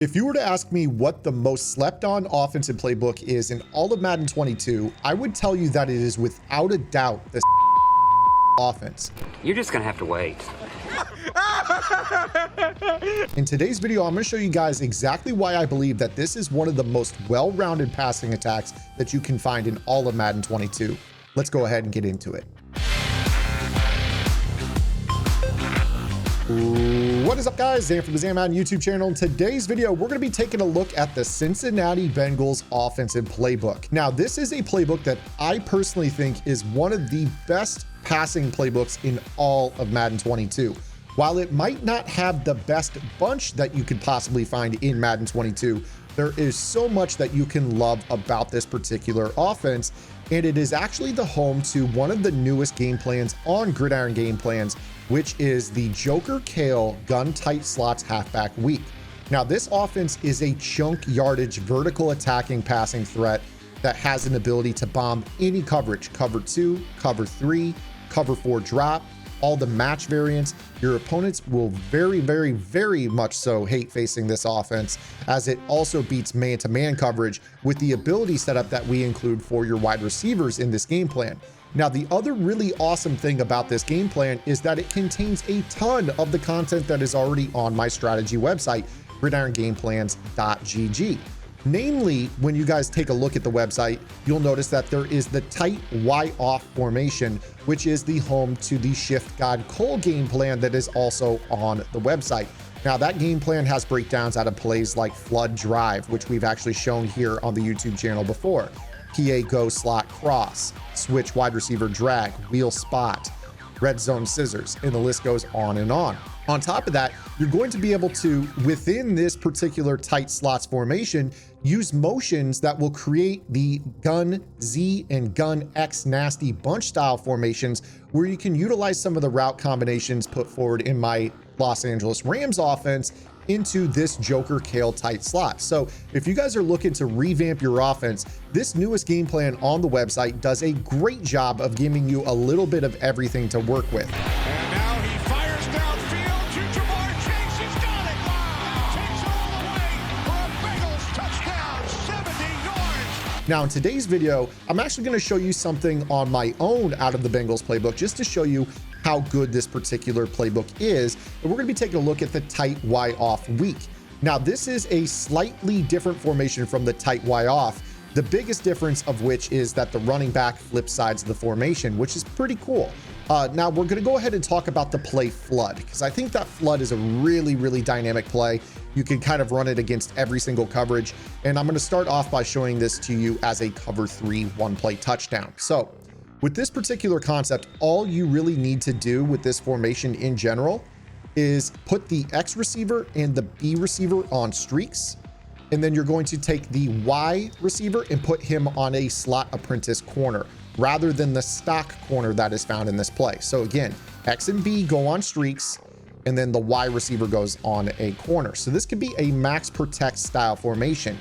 If you were to ask me what the most slept on offensive playbook is in all of Madden 22, I would tell you that it is without a doubt the offense. You're just gonna have to wait. In today's video, I'm going to show you guys exactly why I believe that this is one of the most well-rounded passing attacks that you can find in all of Madden 22. Let's go ahead and get into it. What is up, guys? Zan from the Zan Madden YouTube channel. In today's video, we're going to be taking a look at the Cincinnati Bengals offensive playbook. Now, this is a playbook that I personally think is one of the best passing playbooks in all of Madden 22. While it might not have the best bunch that you could possibly find in Madden 22, there is so much that you can love about this particular offense, and it is actually the home to one of the newest game plans on Gridiron Game Plans, which is the Joker Kale gun tight slots halfback week. Now, this offense is a chunk yardage vertical attacking passing threat that has an ability to bomb any coverage: cover 2, cover 3, cover 4 drop, all the match variants. Your opponents will very much so hate facing this offense, as it also beats man-to-man coverage with the ability setup that we include for your wide receivers in this game plan. Now, the other really awesome thing about this game plan is that it contains a ton of the content that is already on my strategy website, gridirongameplans.gg. Namely, when you guys take a look at the website, you'll notice that there is the tight Y off formation, which is the home to the Shift God Cole game plan that is also on the website. Now, that game plan has breakdowns out of plays like flood drive, which we've actually shown here on the YouTube channel before, PA go slot cross, switch wide receiver drag, wheel spot, red zone scissors, and the list goes on and on. On top of that, you're going to be able to, within this particular tight slots formation, use motions that will create the gun Z and gun X nasty bunch style formations, where you can utilize some of the route combinations put forward in my Los Angeles Rams offense into this Joker Kale tight slot. So if you guys are looking to revamp your offense, this newest game plan on the website does a great job of giving you a little bit of everything to work with. And now he fires downfield to Jamar Chase. He's got it. Takes it all the way for a Bengals touchdown, 70 yards. Now, in today's video, I'm actually going to show you something on my own out of the Bengals playbook, just to show you how good this particular playbook is. And we're going to be taking a look at the tight Y off week. Now, this is a slightly different formation from the tight Y off, the biggest difference of which is that the running back flips sides of the formation, which is pretty cool. Now, we're going to go ahead and talk about the play flood, because I think that flood is a really dynamic play. You can kind of run it against every single coverage. And I'm going to start off by showing this to you as a cover 3 one-play touchdown. So with this particular concept, all you really need to do with this formation in general is put the X receiver and the B receiver on streaks. And then you're going to take the Y receiver and put him on a slot apprentice corner, rather than the stock corner that is found in this play. So again, X and B go on streaks, and then the Y receiver goes on a corner. So this could be a max protect style formation.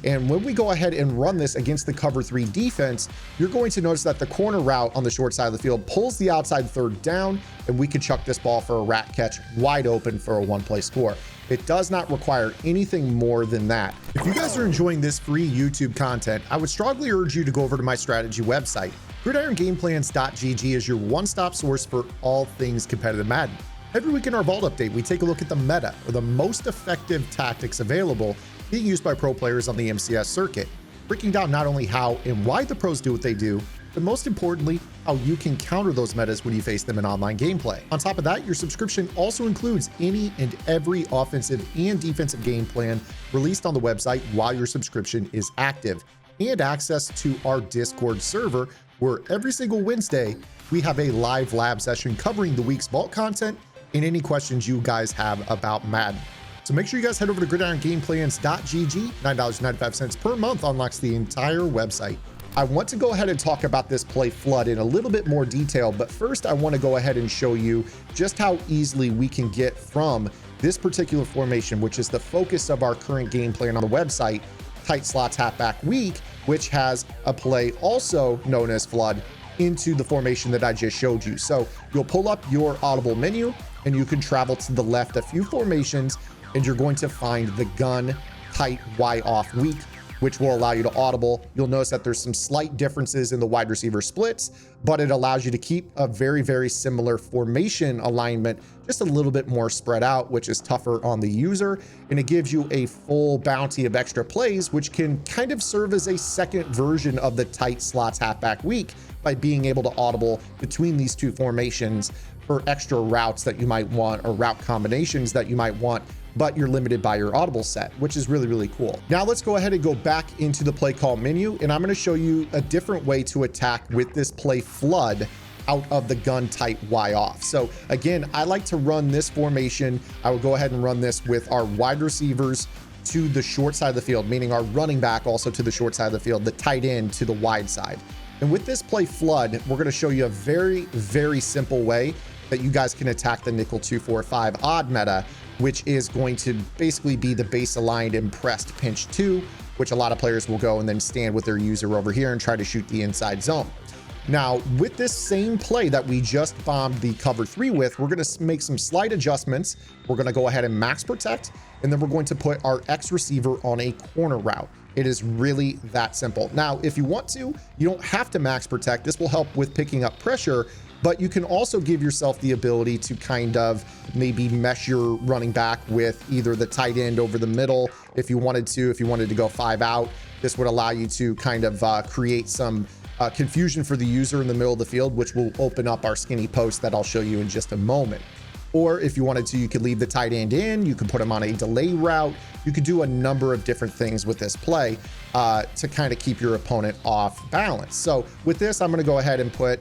And when we go ahead and run this against the cover 3 defense, you're going to notice that the corner route on the short side of the field pulls the outside third down, and we could chuck this ball for a rat catch wide open for a one-play score. It does not require anything more than that. If you guys are enjoying this free YouTube content, I would strongly urge you to go over to my strategy website. gridirongameplans.gg is your one-stop source for all things competitive Madden. Every week in our Vault Update, we take a look at the meta, or the most effective tactics available being used by pro players on the MCS circuit, breaking down not only how and why the pros do what they do, but most importantly, how you can counter those metas when you face them in online gameplay. On top of that, your subscription also includes any and every offensive and defensive game plan released on the website while your subscription is active, and access to our Discord server, where every single Wednesday we have a live lab session covering the week's vault content and any questions you guys have about Madden. So make sure you guys head over to gridirongameplans.gg. $9.95 per month unlocks the entire website. I want to go ahead and talk about this play flood in a little bit more detail, but first I want to go ahead and show you just how easily we can get from this particular formation, which is the focus of our current game plan on the website, tight slots halfback week, which has a play also known as flood, into the formation that I just showed you. So you'll pull up your audible menu, and you can travel to the left a few formations and you're going to find the gun tight Y off weak, which will allow you to audible. You'll notice that there's some slight differences in the wide receiver splits, but it allows you to keep a very, very similar formation alignment, just a little bit more spread out, which is tougher on the user. And it gives you a full bounty of extra plays, which can kind of serve as a second version of the tight slots halfback weak by being able to audible between these two formations for extra routes that you might want or route combinations that you might want, but you're limited by your audible set, which is really, really cool. Now let's go ahead and go back into the play call menu, and I'm going to show you a different way to attack with this play flood out of the gun tight Y off. So again, I like to run this formation. I will go ahead and run this with our wide receivers to the short side of the field, meaning our running back also to the short side of the field, the tight end to the wide side. And with this play flood, we're going to show you a very, very simple way that you guys can attack the nickel 2-4-5 odd meta, which is going to basically be the base aligned and pressed pinch 2, which a lot of players will go and then stand with their user over here and try to shoot the inside zone. Now, with this same play that we just bombed the cover 3 with, we're going to make some slight adjustments. We're going to go ahead and max protect, and then we're going to put our X receiver on a corner route. It is really that simple. Now, if you want to, you don't have to max protect. This will help with picking up pressure, but you can also give yourself the ability to kind of maybe mesh your running back with either the tight end over the middle if you wanted to go 5 out. This would allow you to kind of create some confusion for the user in the middle of the field, which will open up our skinny post that I'll show you in just a moment. Or if you wanted to, you could leave the tight end in, you could put him on a delay route. You could do a number of different things with this play to kind of keep your opponent off balance. So with this, I'm going to go ahead and put,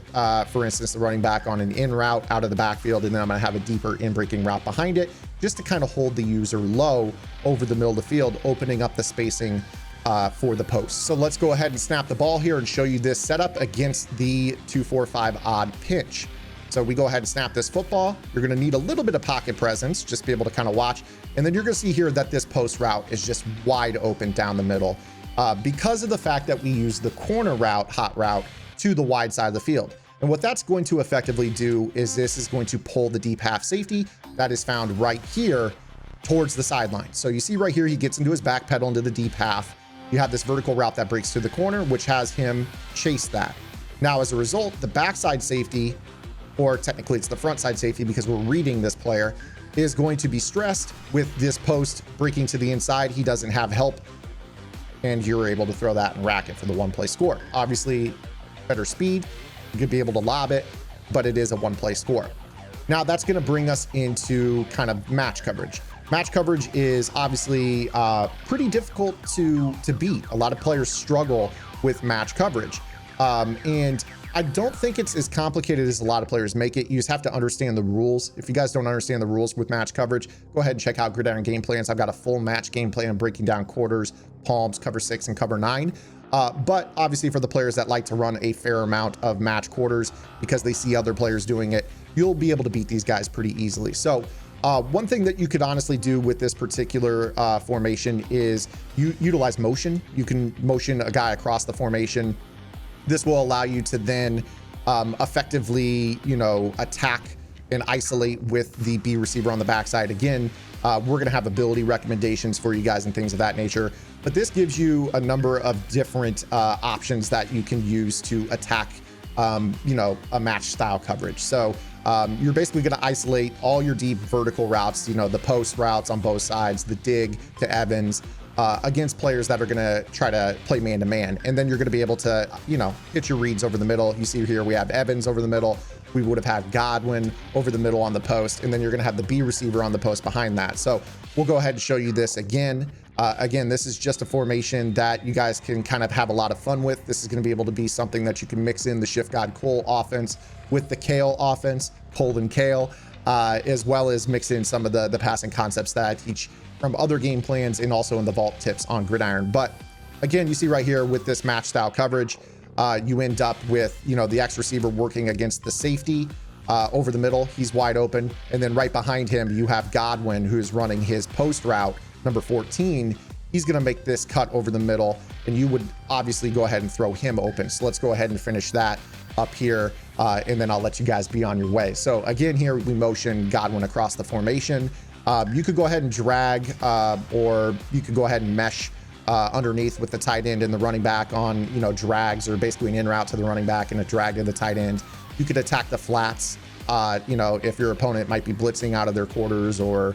for instance, the running back on an in route out of the backfield, and then I'm going to have a deeper in breaking route behind it, just to kind of hold the user low over the middle of the field, opening up the spacing for the post. So let's go ahead and snap the ball here and show you this setup against the 2-4-5 odd pinch. So we go ahead and snap this football. You're going to need a little bit of pocket presence, just be able to kind of watch. And then you're going to see here that this post route is just wide open down the middle because of the fact that we use the corner route, hot route, to the wide side of the field. And what that's going to effectively do is this is going to pull the deep half safety that is found right here towards the sideline. So you see right here, he gets into his back pedal into the deep half. You have this vertical route that breaks through the corner, which has him chase that. Now, as a result, the backside safety, or technically it's the front side safety because we're reading this player, is going to be stressed with this post breaking to the inside. He doesn't have help, and you're able to throw that and rack it for the 1-play score. Obviously, better speed, you could be able to lob it, but it is a 1-play score. Now that's going to bring us into kind of match coverage. Match coverage is obviously pretty difficult to beat. A lot of players struggle with match coverage. And I don't think it's as complicated as a lot of players make it. You just have to understand the rules. If you guys don't understand the rules with match coverage, go ahead and check out Gridiron Game Plans. I've got a full match game plan breaking down quarters, palms, cover 6, and cover 9. But obviously for the players that like to run a fair amount of match quarters because they see other players doing it, you'll be able to beat these guys pretty easily. So one thing that you could honestly do with this particular formation is you utilize motion. You can motion a guy across the formation. This will allow you to then effectively, attack and isolate with the B receiver on the backside. Again, we're going to have ability recommendations for you guys and things of that nature, but this gives you a number of different options that you can use to attack, a match style coverage. So you're basically going to isolate all your deep vertical routes, the post routes on both sides, the dig to Evans, against players that are going to try to play man-to-man. And then you're going to be able to, hit your reads over the middle. You see here we have Evans over the middle. We would have had Godwin over the middle on the post. And then you're going to have the B receiver on the post behind that. So we'll go ahead and show you this again. Again, this is just a formation that you guys can kind of have a lot of fun with. This is going to be able to be something that you can mix in the Shift God Cole offense with the Kale offense, Cole and Kale, as well as mix in some of the passing concepts that I teach from other game plans and also in the vault tips on Gridiron. But again, you see right here with this match style coverage, you end up with, the X receiver working against the safety over the middle. He's wide open. And then right behind him, you have Godwin, who's running his post route, number 14. He's going to make this cut over the middle, and you would obviously go ahead and throw him open. So let's go ahead and finish that up here, and then I'll let you guys be on your way. So again, here we motion Godwin across the formation. You could go ahead and drag, or you could go ahead and mesh underneath with the tight end and the running back on, you know, drags, or basically an in route to the running back and a drag to the tight end. You could attack the flats, you know, if your opponent might be blitzing out of their quarters, or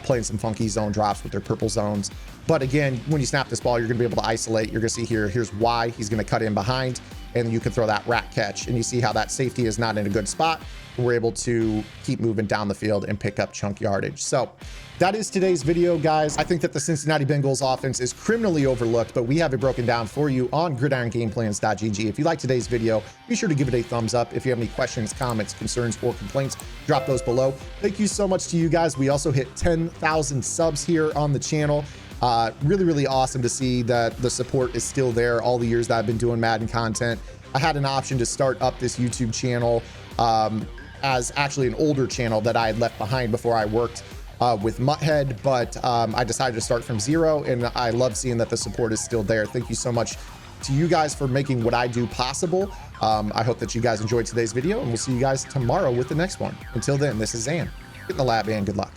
playing some funky zone drops with their purple zones. But again, when you snap this ball, you're going to be able to isolate. You're going to see here, here's why he's going to cut in behind, and you can throw that rat catch. And you see how that safety is not in a good spot. We're able to keep moving down the field and pick up chunk yardage. So that is today's video, guys. I think that the Cincinnati Bengals offense is criminally overlooked, but we have it broken down for you on gridirongameplans.gg. If you like today's video, be sure to give it a thumbs up. If you have any questions, comments, concerns, or complaints, drop those below. Thank you so much to you guys. We also hit 10,000 subs here on the channel. Really awesome to see that the support is still there all the years that I've been doing Madden content. I had an option to start up this YouTube channel as actually an older channel that I had left behind before I worked with Mutthead, but I decided to start from zero, and I love seeing that the support is still there. Thank you so much to you guys for making what I do possible. I hope that you guys enjoyed today's video, and we'll see you guys tomorrow with the next one. Until then, this is Zan. Get in the lab, and good luck.